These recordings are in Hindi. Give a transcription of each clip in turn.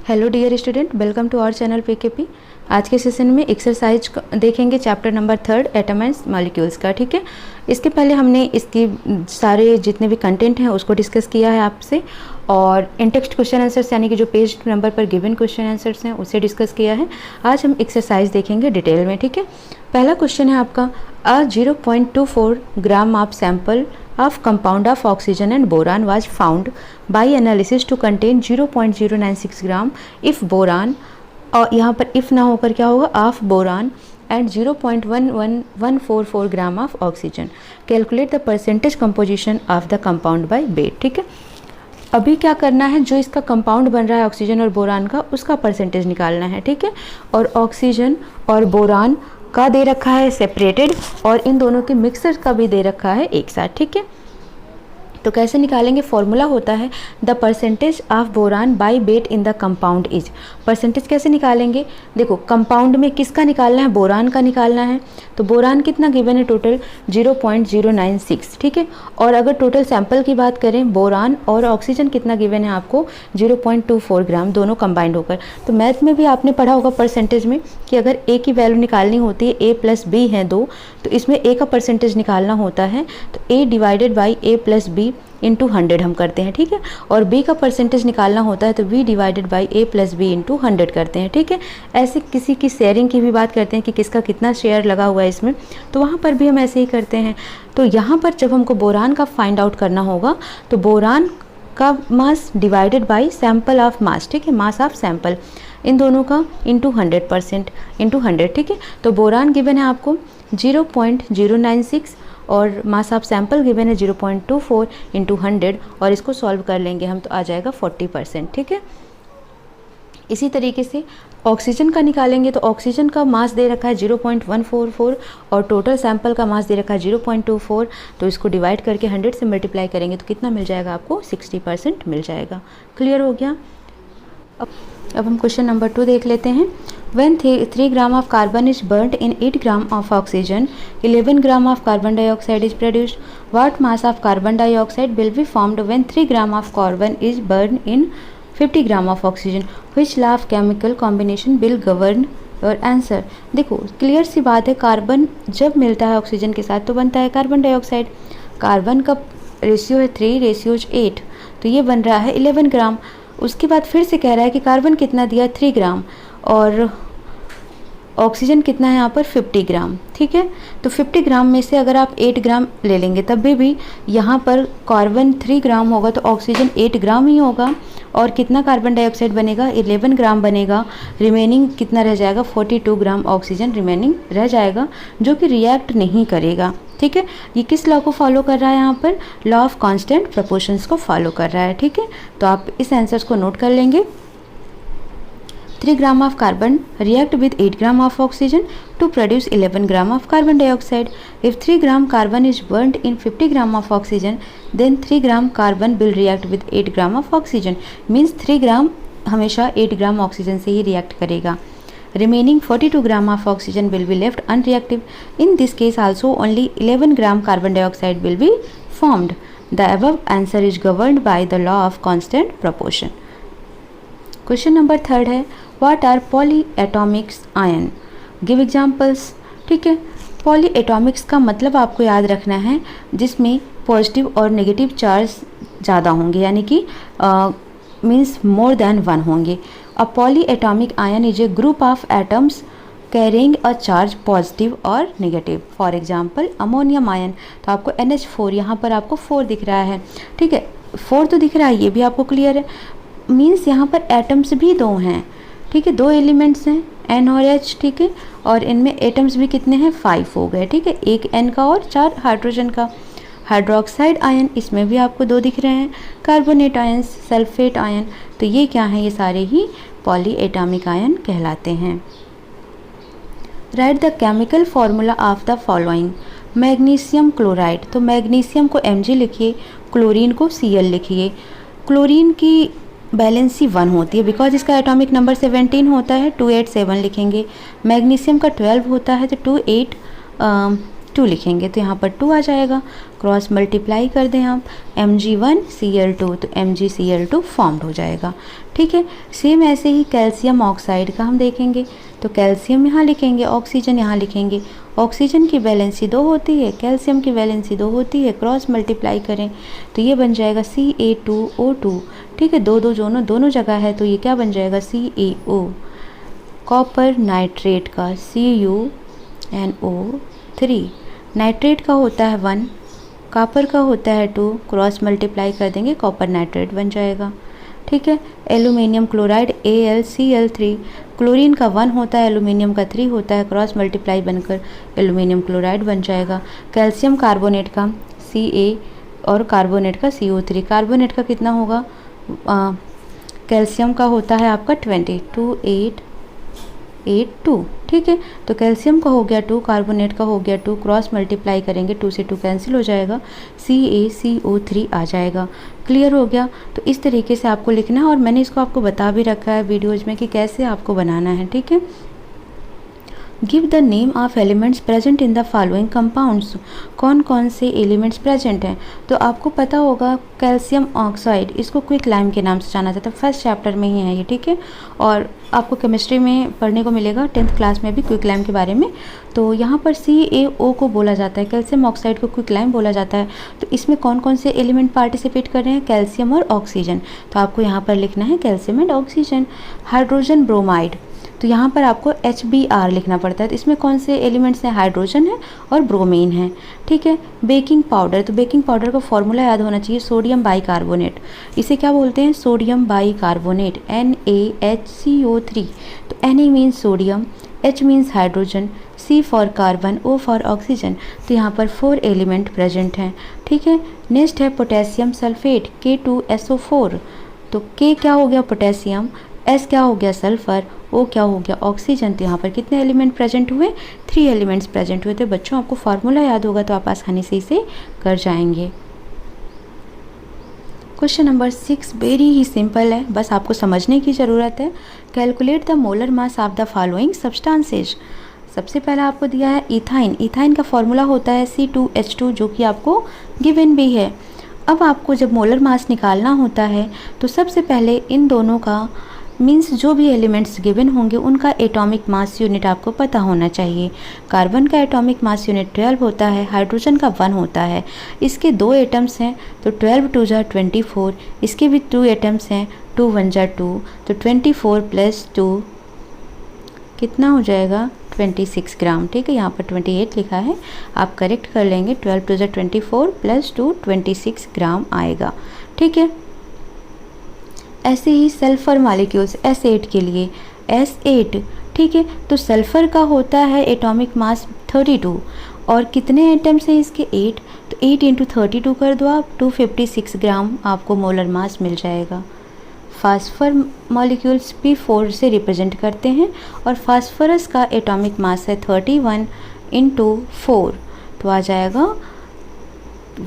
Hello dear student, welcome to our channel PKP. आज के सेशन में एक्सरसाइज देखेंगे chapter number 3 atom and molecules का। ठीक है, इसके पहले हमने इसकी सारे जितने भी कंटेंट हैं उसको डिस्कस किया है आपसे, और इनटेक्स्ट क्वेश्चन आंसर्स यानी कि जो पेज नंबर पर गिवन क्वेश्चन आंसर्स हैं उसे डिस्कस किया है। आज हम एक्सरसाइज देखेंगे डिटेल में। ठीक है, पहला क्वेश्चन है आपका, अ 0.24 gram of sample of compound of oxygen and boron was found by analysis to contain 0.096 gram if boron, और यहाँ पर if ना होकर क्या होगा, of boron and 0.11144 gram of oxygen. Calculate the percentage composition of the compound by weight. ठीक है, अभी क्या करना है, जो इसका कंपाउंड बन रहा है ऑक्सीजन और बोरान का, उसका परसेंटेज निकालना है। ठीक है, और ऑक्सीजन और बोरान का दे रखा है सेपरेटेड, और इन दोनों के मिक्सर का भी दे रखा है एक साथ। ठीक है, तो कैसे निकालेंगे, फॉर्मूला होता है the percentage of boron by weight in the compound is. Percentage कैसे निकालेंगे, देखो कंपाउंड में किसका निकालना है, बोरान का निकालना है। तो बोरान कितना गिवन है, टोटल 0.096। ठीक है, और अगर टोटल सैंपल की बात करें, बोरान और ऑक्सीजन कितना गिवन है आपको, 0.24 ग्राम, दोनों कंबाइंड होकर। तो मैथ में भी आपने पढ़ा होगा परसेंटेज में कि अगर ए की वैल्यू निकालनी होती है, ए प्लस बी है 2, तो इसमें ए का परसेंटेज निकालना होता है तो A divided by A plus B into 100 हम करते हैं। ठीक है, और b का परसेंटेज निकालना होता है तो v divided by a plus B into 100 करते हैं। ठीक है, ऐसे किसी की शेयरिंग की भी बात करते हैं कि किसका कितना शेयर लगा हुआ है इसमें, तो वहाँ पर भी हम ऐसे ही करते हैं। तो यहाँ पर जब हमको बोरान का फाइंड आउट करना होगा तो बोरान का mass divided by sample of mass, ठीक है, मास ऑफ सैंपल, इन दोनों का इंटू 100% इंटू 100। ठीक है, तो बोरान गिवन है आपको 0.096 और मास ऑफ सैंपल गिवन है 0.24 इंटू 100, और इसको सॉल्व कर लेंगे हम तो आ जाएगा 40%। ठीक है, इसी तरीके से ऑक्सीजन का निकालेंगे तो ऑक्सीजन का मास दे रखा है 0.144 और टोटल सैंपल का मास दे रखा है 0.24, तो इसको डिवाइड करके 100 से मल्टीप्लाई करेंगे तो कितना मिल जाएगा आपको, 60% मिल जाएगा। क्लियर हो गया। अब हम क्वेश्चन नंबर 2 देख लेते हैं। When 3 gram of carbon is burnt in 8 gram of oxygen, 11 gram of carbon dioxide is produced, what mass of carbon dioxide will be formed when 3 gram of carbon is burned in 50 gram of oxygen, which law of chemical combination will govern your answer। देखो क्लियर सी बात है, कार्बन जब मिलता है ऑक्सीजन के साथ तो बनता है कार्बन डाइऑक्साइड। कार्बन का रेशियो है 3 रेशियो 8, तो ये बन रहा है 11 ग्राम। उसके बाद फिर से कह रहा है कि कार्बन कितना दिया, 3 ग्राम, और ऑक्सीजन कितना है यहाँ पर 50 ग्राम। ठीक है, तो 50 ग्राम में से अगर आप 8 ग्राम ले लेंगे तब भी यहाँ पर कार्बन 3 ग्राम होगा तो ऑक्सीजन 8 ग्राम ही होगा, और कितना कार्बन डाइऑक्साइड बनेगा, 11 ग्राम बनेगा। रिमेनिंग कितना रह जाएगा, 42 ग्राम ऑक्सीजन रिमेनिंग रह जाएगा, जो कि रिएक्ट नहीं करेगा। ठीक है, ये किस लॉ को फॉलो कर रहा है, यहाँ पर लॉ ऑफ कांस्टेंट प्रोपोर्शंस को फॉलो कर रहा है। ठीक है, तो आप इस आंसर्स को नोट कर लेंगे। 3 gram of carbon react with 8 gram of oxygen to produce 11 gram of carbon dioxide. If 3 gram carbon is burnt in 50 gram of oxygen, then 3 gram carbon will react with 8 gram of oxygen. Means 3 ग्राम हमेशा 8 ग्राम ऑक्सीजन से ही रिएक्ट करेगा। Remaining 42 gram of oxygen will be left unreactive. In this case also only 11 gram carbon dioxide will be formed. The above answer is governed by the law of constant proportion. Question number 3 है, what are polyatomics ion, give examples. ठीक है, पॉलीएटॉमिक्स का मतलब आपको याद रखना है जिसमें पॉजिटिव और नेगेटिव चार्ज ज़्यादा होंगे, यानी कि मीन्स मोर देन 1 होंगे। A polyatomic ion is a group of atoms carrying a charge positive और negative. For example ammonium ion, तो आपको NH4, यहाँ पर आपको 4 दिख रहा है। ठीक है, 4 तो दिख रहा है, ये भी आपको क्लियर है। मीन्स यहाँ पर एटम्स भी 2 हैं। ठीक है, 2 एलिमेंट्स हैं N और H। ठीक है, और इनमें एटम्स भी कितने हैं, 5 हो गए। ठीक है, 1 N का और 4 हाइड्रोजन का। हाइड्रोक्साइड आयन, इसमें भी आपको 2 दिख रहे हैं। कार्बोनेट आयन, सल्फेट आयन, तो ये क्या हैं, ये सारे ही पॉलीएटॉमिक आयन कहलाते हैं। Right the chemical formula of the following. Magnesium chloride, तो मैग्नीशियम को Mg लिखिए, क्लोरीन को Cl लिखिए। क्लोरीन की बैलेंसी 1 होती है बिकॉज इसका एटॉमिक नंबर 17 होता है, 287 लिखेंगे। मैग्नीशियम का 12 होता है तो 2 लिखेंगे तो यहाँ पर 2 आ जाएगा। क्रॉस मल्टीप्लाई कर दें आप Mg1Cl2 तो MgCl2 फॉर्म्ड हो जाएगा। ठीक है, सेम ऐसे ही कैल्शियम ऑक्साइड का हम देखेंगे तो कैल्शियम यहाँ लिखेंगे, ऑक्सीजन यहाँ लिखेंगे। ऑक्सीजन की वैलेंसी 2 होती है, कैल्शियम की वैलेंसी 2 होती है, क्रॉस मल्टीप्लाई करें तो ये बन जाएगा Ca2O2। ठीक है, दो दोनों जगह है तो ये क्या बन जाएगा CaO। कॉपर नाइट्रेट का CuNO3, नाइट्रेट का होता है 1, कॉपर का होता है 2, क्रॉस मल्टीप्लाई कर देंगे कॉपर नाइट्रेट बन जाएगा। ठीक है, एल्यूमिनियम क्लोराइड AlCl3, क्लोरीन का 1 होता है, एल्यूमिनियम का 3 होता है, क्रॉस मल्टीप्लाई बनकर एल्यूमिनियम क्लोराइड बन जाएगा। कैल्शियम कार्बोनेट का Ca और कार्बोनेट का CO3, कार्बोनेट का कितना होगा, कैल्शियम का होता है आपका 2882। ठीक है, तो कैल्शियम का हो गया 2, कार्बोनेट का हो गया 2, क्रॉस मल्टीप्लाई करेंगे 2 से 2 कैंसिल हो जाएगा, CaCO3 आ जाएगा। क्लियर हो गया। तो इस तरीके से आपको लिखना है और मैंने इसको आपको बता भी रखा है वीडियोज़ में कि कैसे आपको बनाना है। ठीक है, give the name of elements present in the following compounds, कौन कौन से एलिमेंट्स प्रेजेंट हैं। तो आपको पता होगा कैल्शियम ऑक्साइड, इसको क्विक लाइम के नाम से जाना जाता है, फर्स्ट चैप्टर में ही है ये। ठीक है, और आपको केमिस्ट्री में पढ़ने को मिलेगा 10th क्लास में भी क्विक लाइम के बारे में। तो यहाँ पर CaO को बोला जाता है, कैल्शियम ऑक्साइड को क्विक लाइम बोला जाता है। तो इसमें कौन कौन से एलिमेंट पार्टिसिपेट कर रहे हैं, कैल्शियम और ऑक्सीजन। तो आपको यहाँ पर लिखना है calcium and oxygen. Hydrogen bromide, तो यहाँ पर आपको HBr लिखना पड़ता है। तो इसमें कौन से एलिमेंट्स हैं, हाइड्रोजन है और ब्रोमीन है। ठीक है, बेकिंग पाउडर, तो बेकिंग पाउडर का फॉर्मूला याद होना चाहिए, सोडियम बाइकार्बोनेट। इसे क्या बोलते हैं, सोडियम बाइकार्बोनेट, NaHCO3। तो Na means sodium, H means hydrogen, C for carbon, O for oxygen. तो यहाँ पर 4 एलिमेंट प्रेजेंट हैं। ठीक है, नेक्स्ट है पोटेशियम सल्फेट K2SO4। तो K क्या हो गया, पोटेशियम, S क्या हो गया, सल्फर, O क्या हो गया, ऑक्सीजन। तो यहाँ पर कितने एलिमेंट प्रेजेंट हुए, 3 एलिमेंट्स प्रेजेंट हुए। तो बच्चों आपको फार्मूला याद होगा तो आप आसानी से इसे कर जाएंगे। क्वेश्चन नंबर 6 वेरी ही सिंपल है, बस आपको समझने की ज़रूरत है। Calculate the molar mass of the following substances. सबसे पहला आपको दिया है इथाइन, इथाइन का फॉर्मूला होता है C2H2 जो कि आपको गिवन भी है। अब आपको जब मोलर मास निकालना होता है तो सबसे पहले इन दोनों का मीन्स जो भी एलिमेंट्स गिवन होंगे उनका एटॉमिक मास यूनिट आपको पता होना चाहिए। कार्बन का एटॉमिक मास यूनिट 12 होता है, हाइड्रोजन का 1 होता है। इसके 2 एटम्स हैं तो 12 2 जा 24, इसके भी 2 एटम्स हैं 2 1 जा 2, तो 24 + 2 कितना हो जाएगा, 26 ग्राम। ठीक है, यहाँ पर 28 लिखा है, आप करेक्ट कर लेंगे। 12 2 जा 24 + 2 26 ग्राम आएगा। ठीक है, ऐसे ही सल्फ़र मॉलिक्यूल्स S8 के लिए S8। ठीक है, तो सल्फ़र का होता है एटॉमिक मास 32 और कितने एटम्स हैं इसके, 8। तो 8 × 32 कर दो आप, 256 ग्राम आपको मोलर मास मिल जाएगा। फास्फर मॉलिक्यूल्स P4 से रिप्रेजेंट करते हैं और फास्फोरस का एटॉमिक मास है 31 × 4, तो आ जाएगा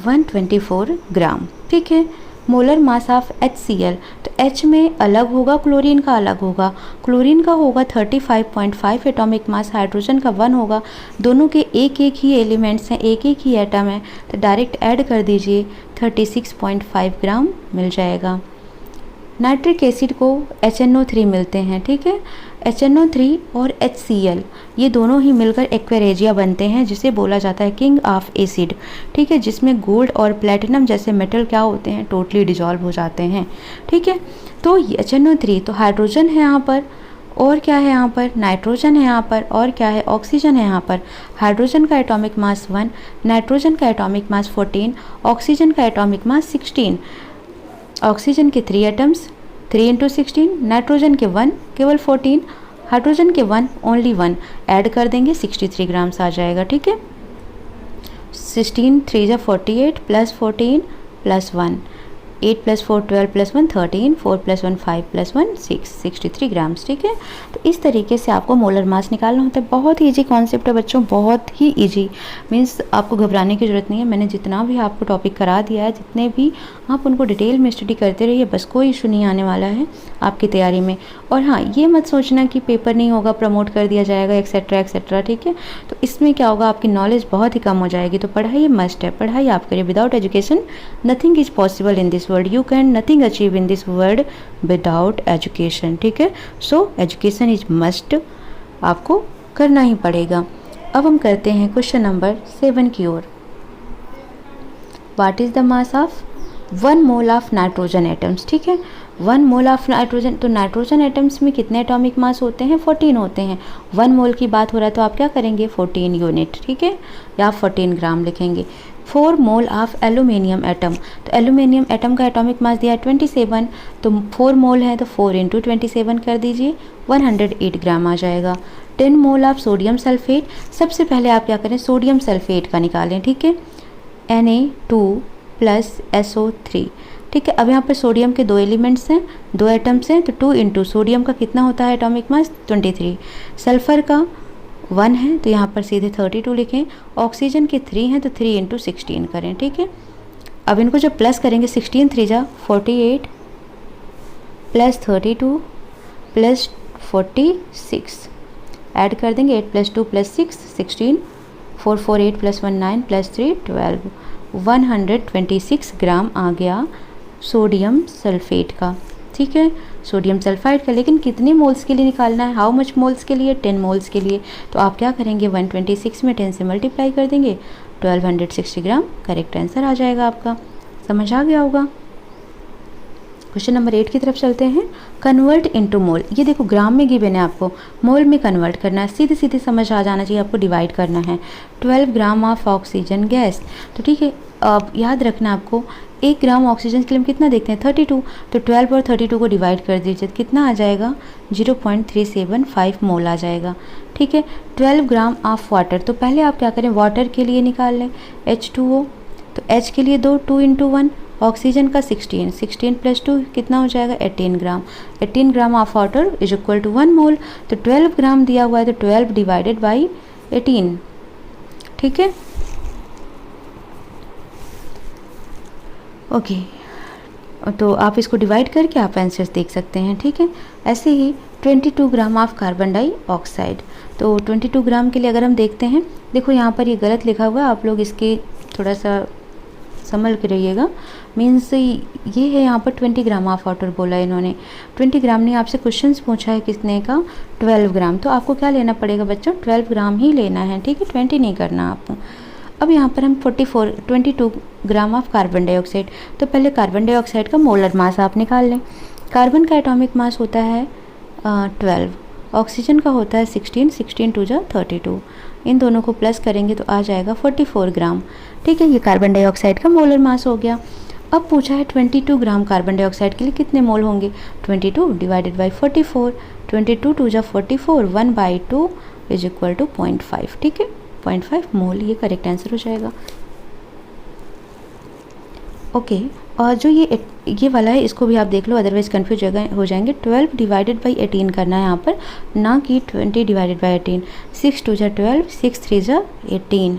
124 ग्राम। ठीक है, मोलर मास ऑफ HCl, तो H में अलग होगा, क्लोरीन का अलग होगा। क्लोरीन का होगा 35.5 एटॉमिक मास, हाइड्रोजन का 1 होगा। दोनों के एक एक ही एलिमेंट्स हैं, एक एक ही एटम है, तो डायरेक्ट ऐड कर दीजिए, 36.5 ग्राम मिल जाएगा। नाइट्रिक एसिड को HNO3 मिलते हैं। ठीक है, HNO3 और HCl ये दोनों ही मिलकर एक्वेरेजिया बनते हैं जिसे बोला जाता है किंग ऑफ एसिड। ठीक है, जिसमें गोल्ड और प्लेटिनम जैसे मेटल क्या होते हैं, टोटली डिजॉल्व हो जाते हैं। ठीक है, तो HNO3 तो हाइड्रोजन है यहाँ पर, और क्या है यहाँ पर, नाइट्रोजन है यहाँ पर, और क्या है, ऑक्सीजन है यहाँ पर। हाइड्रोजन का एटॉमिक मास 1, नाइट्रोजन का एटॉमिक मास 14, ऑक्सीजन का एटॉमिक मास 16। ऑक्सीजन के 3 एटम्स, 3 × 16, नाइट्रोजन के 1 केवल 14, हाइड्रोजन के 1 ओनली 1, ऐड कर देंगे 63 ग्राम्स आ जाएगा। ठीक है, 16 3 जा 48 + 14 + 1 8 + 4 12 + 1 13, 4 + 1 5 + 1 6, 63 ग्राम्स। ठीक है, तो इस तरीके से आपको मोलर मास निकालना होता है। बहुत ही ईजी कॉन्सेप्ट है बच्चों, बहुत ही ईजी, मीन्स आपको घबराने की ज़रूरत नहीं है। मैंने जितना भी आपको टॉपिक करा दिया है, जितने भी आप उनको डिटेल में स्टडी करते रहिए, बस कोई इशू नहीं आने वाला है आपकी तैयारी में। और हाँ, ये मत सोचना कि पेपर नहीं होगा, प्रमोट कर दिया जाएगा, एक्सेट्रा एक्सेट्रा। ठीक है, तो इसमें क्या होगा, आपकी नॉलेज बहुत ही कम हो जाएगी। तो पढ़ाई मस्ट है, पढ़ाई आप करिए। Without education nothing is possible in this world, you can nothing achieve in this world without education. ठीक है, सो एजुकेशन इज मस्ट, आपको करना ही पड़ेगा। अब हम करते हैं क्वेश्चन नंबर 7 की ओर। What is the mass of 1 mole of nitrogen atoms. ठीक है, 1 मोल ऑफ नाइट्रोजन, तो नाइट्रोजन एटम्स में कितने एटॉमिक मास होते हैं, 14 होते हैं। 1 मोल की बात हो रहा है तो आप क्या करेंगे, 14 यूनिट। ठीक है, या 14 ग्राम लिखेंगे। 4 मोल ऑफ एल्यूमिनियम एटम, तो एल्यूमिनियम एटम का एटॉमिक मास दिया है 27, तो 4 मोल है तो 4 × 27 कर दीजिए, 108 ग्राम आ जाएगा। 10 मोल ऑफ सोडियम सल्फेट, सबसे पहले आप क्या करें, सोडियम सल्फेट का निकालें। ठीक है, Na2 + SO3। ठीक है, अब यहाँ पर सोडियम के 2 एलिमेंट्स हैं, 2 एटम्स हैं, तो 2 × सोडियम का कितना होता है एटॉमिक मास, 23। सल्फ़र का 1 है तो यहाँ पर सीधे 32 लिखें। ऑक्सीजन के 3 हैं तो 3 × 16 करें। ठीक है, अब इनको जब प्लस करेंगे, 16 3 × 48 + 32 + 46 ऐड कर देंगे, 8 + 2 + 6 16, 4 4 8 + 1 9 + 3 12, 126 ग्राम आ गया सोडियम सल्फेट का। ठीक है, सोडियम सल्फाइड का। लेकिन कितने मोल्स के लिए निकालना है, हाउ मच मोल्स के लिए, 10 मोल्स के लिए। तो आप क्या करेंगे, 126 में 10 से मल्टीप्लाई कर देंगे, 1260 ग्राम करेक्ट आंसर आ जाएगा आपका। समझ आ गया होगा। क्वेश्चन नंबर 8 की तरफ चलते हैं। कन्वर्ट इनटू मोल, ये देखो ग्राम में गिवन है, आपको मोल में कन्वर्ट करना है। सीधे सीधे समझ आ जाना चाहिए, आपको डिवाइड करना है। 12 ग्राम ऑफ ऑक्सीजन गैस, तो ठीक है, अब याद रखना आपको 1 ग्राम ऑक्सीजन के लिए हम कितना देखते हैं, 32, तो 12 और 32 को डिवाइड कर दीजिए, कितना आ जाएगा, 0.375 मोल आ जाएगा। ठीक है, 12 ग्राम ऑफ वाटर, तो पहले आप क्या करें, वाटर के लिए निकाल लें, H2O, तो H के लिए 2 × 1, ऑक्सीजन का 16 + 2 कितना हो जाएगा, 18 gram. 18 gram of water is equal to 1 mole, तो 12 ग्राम दिया हुआ है तो 12 डिवाइडेड बाई 18। ठीक है, ओके, तो आप इसको डिवाइड करके आप आंसर्स देख सकते हैं। ठीक है, ऐसे ही 22 ग्राम ऑफ कार्बन डाइऑक्साइड, तो 22 ग्राम के लिए अगर हम देखते हैं, देखो यहाँ पर ये गलत लिखा हुआ है, आप लोग इसके थोड़ा सा संभल के रहिएगा। मीन्स ये है यहाँ पर 20 ग्राम ऑफ वाटर बोला है इन्होंने, 20 ग्राम नहीं, आपसे क्वेश्चंस पूछा है किसने का, 12 ग्राम, तो आपको क्या लेना पड़ेगा बच्चों, 12 ग्राम ही लेना है। ठीक है, 20 नहीं करना आपको। अब यहाँ पर हम 22 ग्राम ऑफ कार्बन डाइऑक्साइड, तो पहले कार्बन डाइऑक्साइड का मोलर मास आप निकाल लें। कार्बन का एटॉमिक मास होता है 12, ऑक्सीजन का होता है 16, 16 × 2 = 32, इन दोनों को प्लस करेंगे तो आ जाएगा 44 ग्राम। ठीक है, ये कार्बन डाइऑक्साइड का मोलर मास हो गया। अब पूछा है 22 ग्राम कार्बन डाइऑक्साइड के लिए कितने मोल होंगे, 22 divided by 44, 22 × 2 = 44, 1/2 is equal to 0.5। ठीक है, 0.5 मोल, ये करेक्ट आंसर हो जाएगा। ओके, और जो ये वाला है इसको भी आप देख लो, अदरवाइज कन्फ्यूज हो जाएंगे। 12 डिवाइडेड बाई 18 करना है यहाँ पर, ना कि 20 divided by 18। 6 × 2 = 12, 6 × 3 = 18,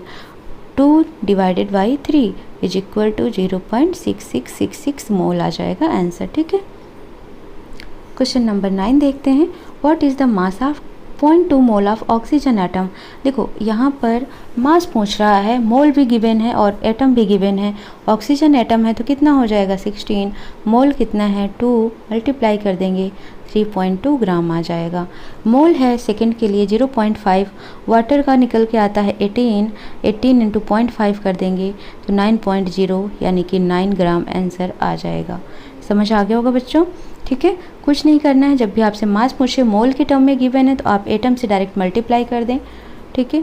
2 divided by 3 is equal to 0.6666 mole आ जाएगा आंसर। ठीक है, क्वेश्चन नंबर 9 देखते हैं। What is the mass of 0.2 mole of oxygen atom. देखो यहाँ पर मास पूछ रहा है, मोल भी गिवन है और एटम भी गिवन है। ऑक्सीजन एटम है तो कितना हो जाएगा 16, मोल कितना है 2, मल्टीप्लाई कर देंगे 3.2 ग्राम आ जाएगा। मोल है सेकंड के लिए 0.5, वाटर का निकल के आता है 18 × 0.5 कर देंगे तो 9.0 यानी कि 9 ग्राम आंसर आ जाएगा। समझ आ गया होगा बच्चों। ठीक है, कुछ नहीं करना है, जब भी आपसे मास पूछे मोल के टर्म में गिवन है तो आप एटम से डायरेक्ट मल्टीप्लाई कर दें। ठीक है,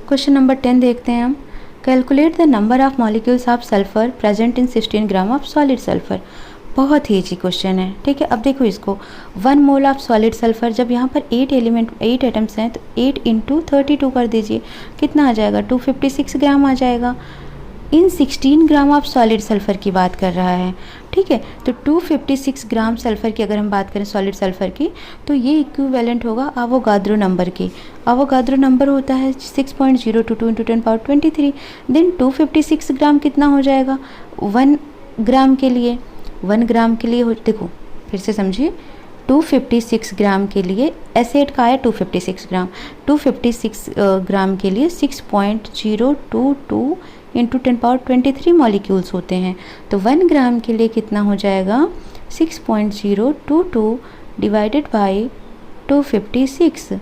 क्वेश्चन नंबर 10 देखते हैं हम। Calculate the number of molecules of sulphur present in 16 gram of solid sulphur. बहुत ही ईजी क्वेश्चन है। ठीक है, अब देखो इसको, 1 मोल ऑफ सॉलिड सल्फर, जब यहाँ पर 8 एटम्स हैं तो 8 × 32 कर दीजिए, कितना आ जाएगा 256 ग्राम आ जाएगा। इन 16 ग्राम ऑफ सॉलिड सल्फ़र की बात कर रहा है, ठीक है। तो 256 ग्राम सल्फ़र की अगर हम बात करें सॉलिड सल्फ़र की, तो ये इक्विवेलेंट होगा अवोगाद्रो नंबर के। अवोगाद्रो नंबर होता है 6.022 × 10⁻23। देन 256 ग्राम कितना हो जाएगा 1 ग्राम के लिए, 1 ग्राम के लिए देखो फिर से समझिए, 256 ग्राम के लिए एसिड का है 256 ग्राम, 256 ग्राम के लिए 6.022 × 10⁻23 मॉलिक्यूल्स होते हैं। तो 1 ग्राम के लिए कितना हो जाएगा 6.022 डिवाइडेड बाई 256 ×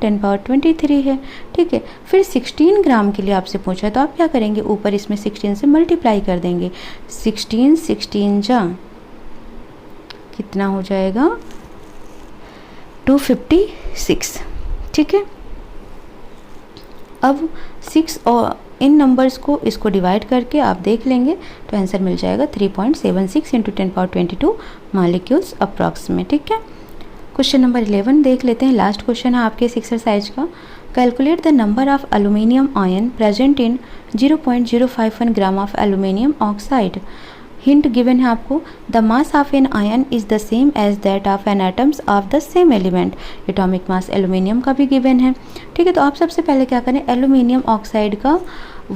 10⁻23 है, ठीक है। फिर 16 ग्राम के लिए आपसे पूछा तो आप क्या करेंगे, ऊपर इसमें 16 से मल्टीप्लाई कर देंगे, 16 जा कितना हो जाएगा 256, ठीक है। अब 6 और इन नंबर्स को इसको डिवाइड करके आप देख लेंगे तो आंसर मिल जाएगा 3.76 × 10⁻22 मॉलिक्यूल्स अप्रॉक्सीमेट, ठीक है। क्वेश्चन नंबर 11 देख लेते हैं, लास्ट क्वेश्चन है आपके इस एक्सरसाइज का। Calculate the number of aluminium ion present in 0.051 gram of aluminium oxide. Hint given है आपको, the mass of an ion is the same as that of an atoms of the same element. Atomic mass aluminium का भी गिवन है, ठीक है। तो आप सबसे पहले क्या करें, एल्यूमिनियम ऑक्साइड का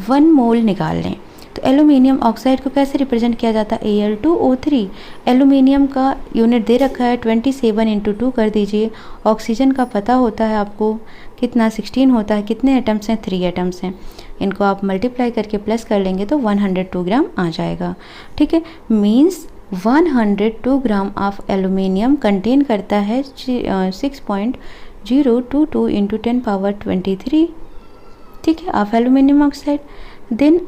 1 मोल निकाल लें। तो एल्यूमिनियम ऑक्साइड को कैसे रिप्रेजेंट किया जाता है, Al2O3। एल्यूमिनियम का यूनिट दे रखा है 27 × 2 कर दीजिए। ऑक्सीजन का पता होता है आपको कितना 16 होता है, कितने एटम्स हैं 3 एटम्स हैं, इनको आप मल्टीप्लाई करके प्लस कर लेंगे तो 102 ग्राम आ जाएगा, ठीक है। Means 102 gram of aluminium contain करता है 6.022 × 10⁻23, ठीक है, ऑफ एल्यूमिनियम ऑक्साइड। देन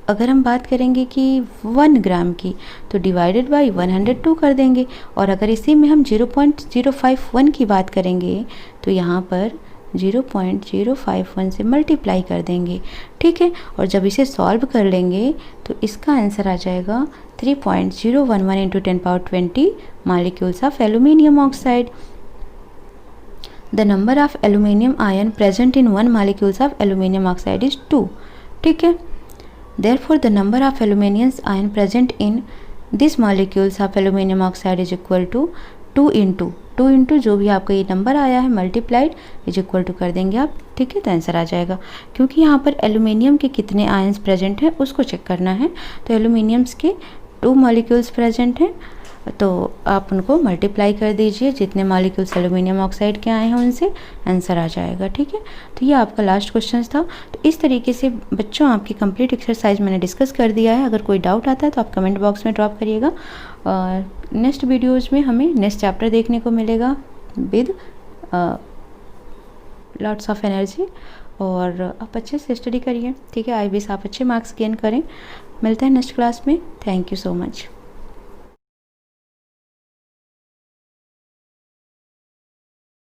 अगर हम बात करेंगे कि 1 ग्राम की तो डिवाइडेड बाई 102 कर देंगे, और अगर इसी में हम 0.051 की बात करेंगे तो यहाँ पर 0.051 से मल्टीप्लाई कर देंगे, ठीक है। और जब इसे सॉल्व कर लेंगे तो इसका आंसर आ जाएगा 3.011 × 10⁻20 molecules of aluminium oxide. The number of aluminium ion present in 1 molecules of aluminium oxide is 2, ठीक है। Therefore, the number of aluminium ion present in this molecules of aluminium oxide is equal to 2 × जो भी आपका ये नंबर आया है मल्टीप्लाइड इज इक्वल टू कर देंगे आप, ठीक है। तो आंसर आ जाएगा, क्योंकि यहाँ पर एल्यूमिनियम के कितने आयन्स प्रेजेंट हैं उसको चेक करना है। तो एल्यूमिनियम्स के 2 मॉलिक्यूल्स प्रेजेंट हैं, तो आप उनको मल्टीप्लाई कर दीजिए, जितने मॉलिक्यूल्स एल्यूमिनियम ऑक्साइड के आए हैं उनसे आंसर आ जाएगा, ठीक है। तो ये आपका लास्ट क्वेश्चन था। तो इस तरीके से बच्चों आपकी कंप्लीट एक्सरसाइज मैंने डिस्कस कर दिया है। अगर कोई डाउट आता है तो आप कमेंट बॉक्स में ड्रॉप करिएगा। और नेक्स्ट वीडियोज़ में हमें नेक्स्ट चैप्टर देखने को मिलेगा विद लॉट्स ऑफ एनर्जी, और आप अच्छे से स्टडी करिए, ठीक है। आई विश आप अच्छे मार्क्स गेन करें। मिलते हैं नेक्स्ट क्लास में। Thank you so much.